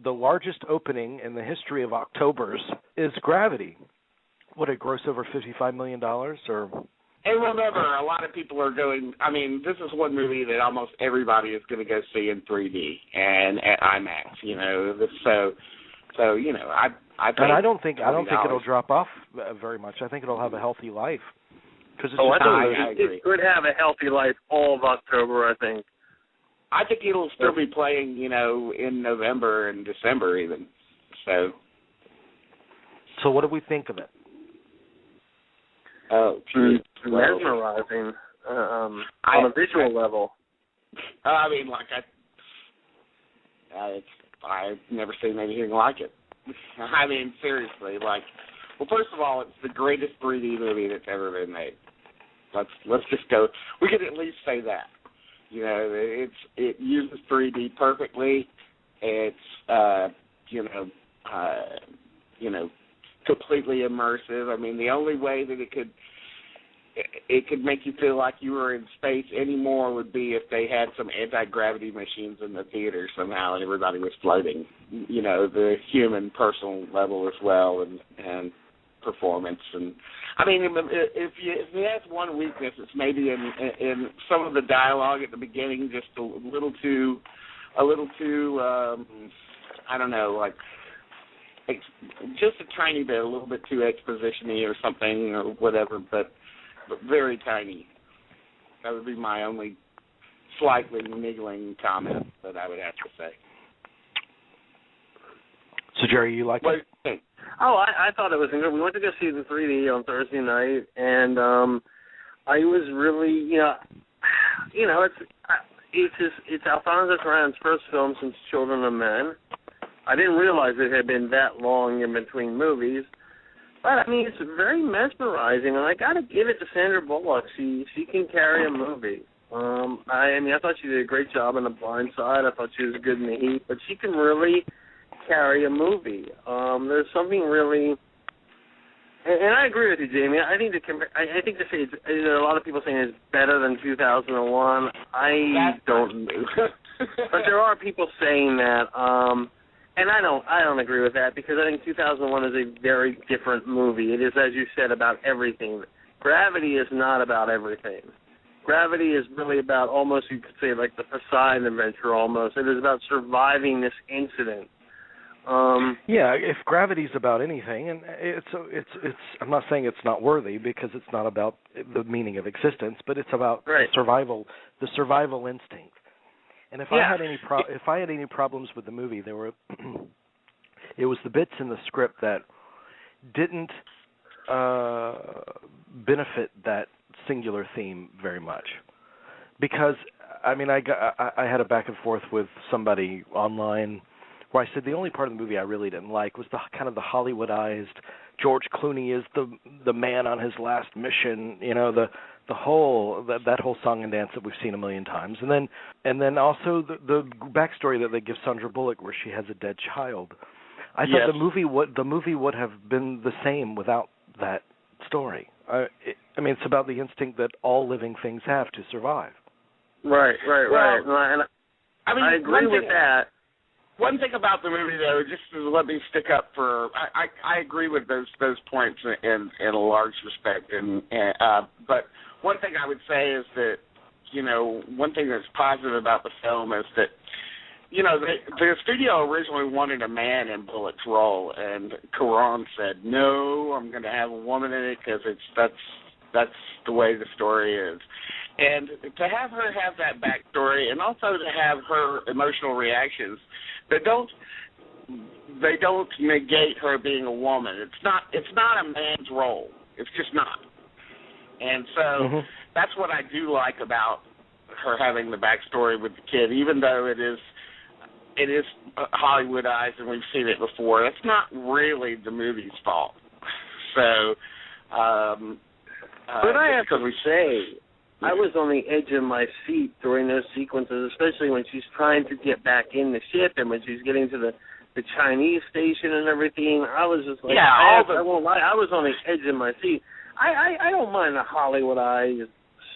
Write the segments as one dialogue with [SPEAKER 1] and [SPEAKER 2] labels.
[SPEAKER 1] the largest opening in the history of Octobers is Gravity. What, it grossed over $55 million, or?
[SPEAKER 2] And remember, a lot of people are going. I mean, this is one movie that almost everybody is going to go see in 3D and at IMAX. You know, so you know, I
[SPEAKER 1] and I don't think it'll drop off very much. I think it'll have a healthy life.
[SPEAKER 3] I think it could have a healthy life all of October, I think.
[SPEAKER 2] I think it'll still be playing, you know, in November and December even.
[SPEAKER 1] So what do we think of it?
[SPEAKER 2] Oh,
[SPEAKER 3] mesmerizing on a visual level.
[SPEAKER 2] I mean, like I've never seen anything like it. I mean, seriously, like, well, first of all, it's the greatest 3D movie that's ever been made. Let's just go. We could at least say that. You know, it uses 3D perfectly. It's completely immersive. I mean, the only way that it could make you feel like you were in space anymore would be if they had some anti-gravity machines in the theater somehow and everybody was floating. You know, the human personal level as well and performance. And I mean, if he has one weakness, it's maybe in some of the dialogue at the beginning, just a little too I don't know, like just a tiny bit, a little bit too exposition-y or something or whatever, but very tiny. That would be my only slightly niggling comment that I would have to say.
[SPEAKER 1] So, Jerry, you like it?
[SPEAKER 3] Oh, I thought it was good. We went to go see the 3D on Thursday night, and I was really, it's Alfonso Cuarón's first film since Children of Men. I didn't realize it had been that long in between movies, but I mean, it's very mesmerizing, and I got to give it to Sandra Bullock. She can carry a movie. I thought she did a great job in The Blind Side. I thought she was good in The Heat, but she can really carry a movie. There's something really, and I agree with you, Jamie. I think to say there are a lot of people saying it's better than 2001. I don't know, but there are people saying that, and I don't agree with that because I think 2001 is a very different movie. It is, as you said, about everything. Gravity is not about everything. Gravity is really about almost, you could say, like the Poseidon Adventure almost. It is about surviving this incident.
[SPEAKER 1] If Gravity's about anything, and it's I'm not saying it's not worthy because it's not about the meaning of existence, but it's about survival, the survival instinct. And if I had any problems with the movie, it was the bits in the script that didn't benefit that singular theme very much. Because I mean, I had a back and forth with somebody online where I said the only part of the movie I really didn't like was the kind of the Hollywoodized George Clooney is the man on his last mission, you know, the whole that whole song and dance that we've seen a million times, and then also the backstory that they give Sandra Bullock where she has a dead child. I thought the movie would have been the same without that story. I mean, it's about the instinct that all living things have to survive.
[SPEAKER 3] Right. And I agree with that.
[SPEAKER 2] One thing about the movie, though, just to let me stick up for, I agree with those points in a large respect, but one thing I would say is that, you know, one thing that's positive about the film is that, you know, the studio originally wanted a man in Bullock's role, and Cuarón said, no, I'm going to have a woman in it because that's the way the story is. And to have her have that backstory and also to have her emotional reactions, they don't negate her being a woman. It's not a man's role. It's just not. And so that's what I do like about her having the backstory with the kid, even though it is Hollywoodized and we've seen it before. It's not really the movie's fault. So,
[SPEAKER 3] but I have to say, I was on the edge of my seat during those sequences, especially when she's trying to get back in the ship and when she's getting to the Chinese station and everything. I was just like, I won't lie, I was on the edge of my seat. I don't mind the Hollywoodized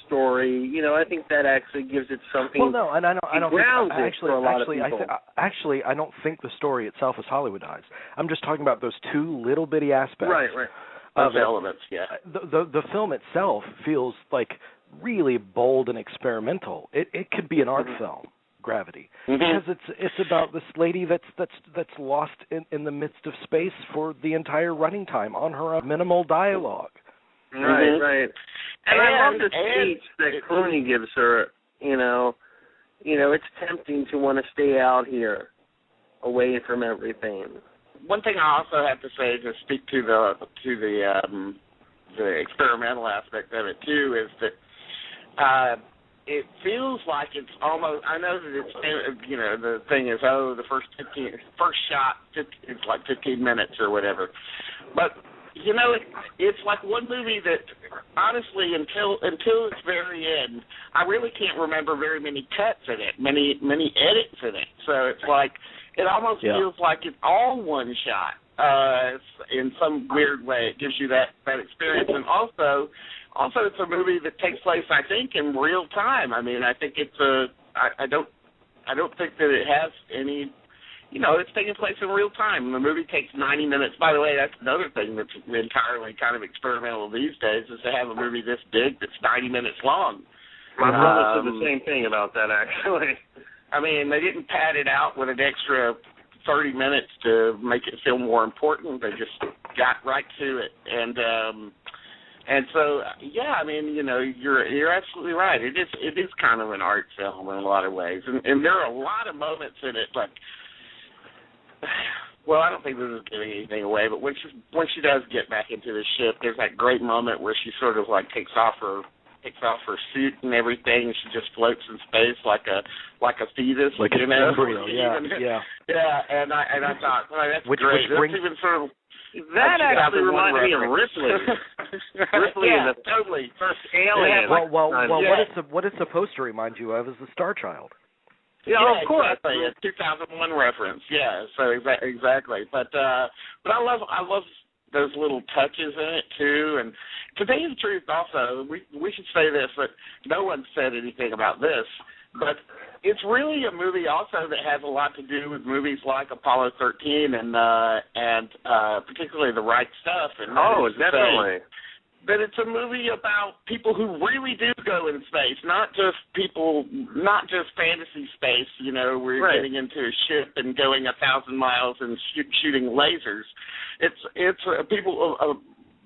[SPEAKER 3] story. I think that actually gives it something.
[SPEAKER 1] Well, no, and I don't
[SPEAKER 3] grounds
[SPEAKER 1] think,
[SPEAKER 3] it for a lot of people.
[SPEAKER 1] I don't think the story itself is Hollywoodized. I'm just talking about those two little bitty aspects.
[SPEAKER 3] Right.
[SPEAKER 2] Those elements, yeah.
[SPEAKER 1] The film itself feels like really bold and experimental. It could be an art film, Gravity, because it's about this lady that's lost in the midst of space for the entire running time on her minimal dialogue.
[SPEAKER 3] Right. And I love the speech that Clooney gives her. It's tempting to want to stay out here, away from everything.
[SPEAKER 2] One thing I also have to say to speak to the experimental aspect of it too is that it feels like it's almost. I know that it's the thing is the first shot it's like 15 minutes or whatever, but it's like one movie that honestly until its very end I really can't remember very many cuts in it, many edits in it. So it's like it almost feels like it's all one shot in some weird way. It gives you that experience, and also it's a movie that takes place, I think, in real time. I mean, I think it's I don't think that it has any. It's taking place in real time. The movie takes 90 minutes. By the way, that's another thing that's entirely kind of experimental these days is to have a movie this big that's 90 minutes long.
[SPEAKER 3] My brother said the same thing about that, actually.
[SPEAKER 2] I mean, they didn't pad it out with an extra 30 minutes to make it feel more important. They just got right to it. And so, I mean, you're absolutely right. It is kind of an art film in a lot of ways. And there are a lot of moments in it, like, well, I don't think this is giving anything away, but when she does get back into the ship, there's that great moment where she sort of like takes off her suit and everything, and she just floats in space like a fetus,
[SPEAKER 1] like an embryo. Yeah.
[SPEAKER 2] And I thought, that's great. That's even sort of
[SPEAKER 3] that actually reminds me of Ripley. Ripley in the
[SPEAKER 2] totally
[SPEAKER 3] first Alien.
[SPEAKER 1] Well, what it's supposed to remind you of is the Star Child.
[SPEAKER 2] Yeah, of course. Exactly. A 2001 reference. Yeah, so exactly. But I love those little touches in it too. And to tell you the truth, also, we should say this, but no one said anything about this. But it's really a movie also that has a lot to do with movies like Apollo 13 and particularly The Right Stuff. And
[SPEAKER 3] definitely.
[SPEAKER 2] But it's a movie about people who really do go in space, not just fantasy space, where you're getting into a ship and going 1,000 miles and shooting lasers. It's a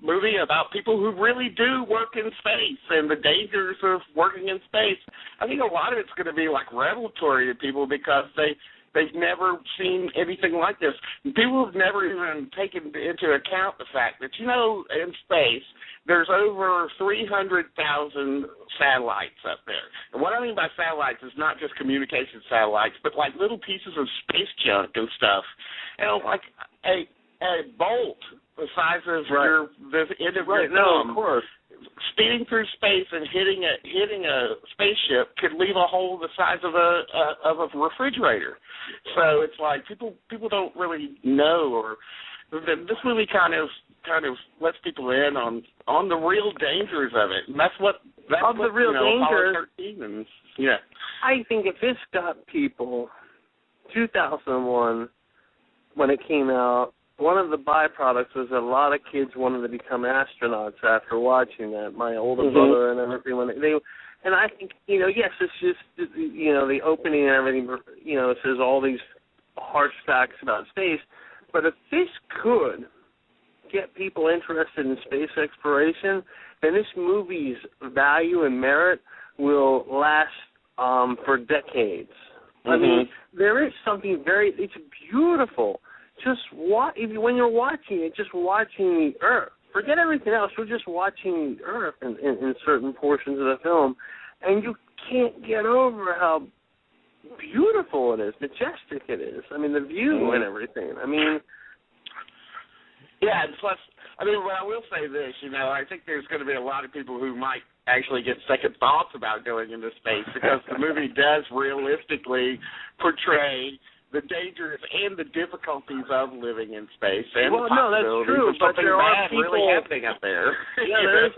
[SPEAKER 2] movie about people who really do work in space and the dangers of working in space. I think a lot of it's going to be like revelatory to people because they've never seen anything like this. People have never even taken into account the fact that, in space, there's over 300,000 satellites up there. And what I mean by satellites is not just communication satellites, but like little pieces of space junk and stuff. Like a bolt the size of the end of your thumb.
[SPEAKER 3] Of course.
[SPEAKER 2] Speeding through space and hitting a spaceship could leave a hole the size of a refrigerator. So it's like people don't really know, or this movie kind of lets people in on the real dangers of it, and that's
[SPEAKER 3] the real dangers.
[SPEAKER 2] Apollo 13 and,
[SPEAKER 3] I think if this got people, 2001 when it came out, one of the byproducts was a lot of kids wanted to become astronauts after watching that. My older brother and everything, and I think, yes, it's just, the opening and everything, it says all these harsh facts about space, but if this could get people interested in space exploration, then this movie's value and merit will last for decades. I mean, there is something it's beautiful. Just when you're watching it, just watching the Earth. Forget everything else. You're just watching the Earth in certain portions of the film, and you can't get over how beautiful it is, majestic it is. I mean, the view and everything. I mean,
[SPEAKER 2] yeah. And plus, what I will say this, I think there's going to be a lot of people who might actually get second thoughts about going into space because the movie does realistically portray the dangers and the difficulties of living in space, and
[SPEAKER 3] that's true. But there are people
[SPEAKER 2] really happening up there.
[SPEAKER 3] Yeah,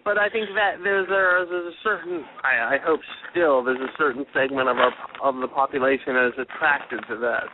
[SPEAKER 3] But I think that there's a certain, I hope still, there's a certain segment of the population that is attracted to that.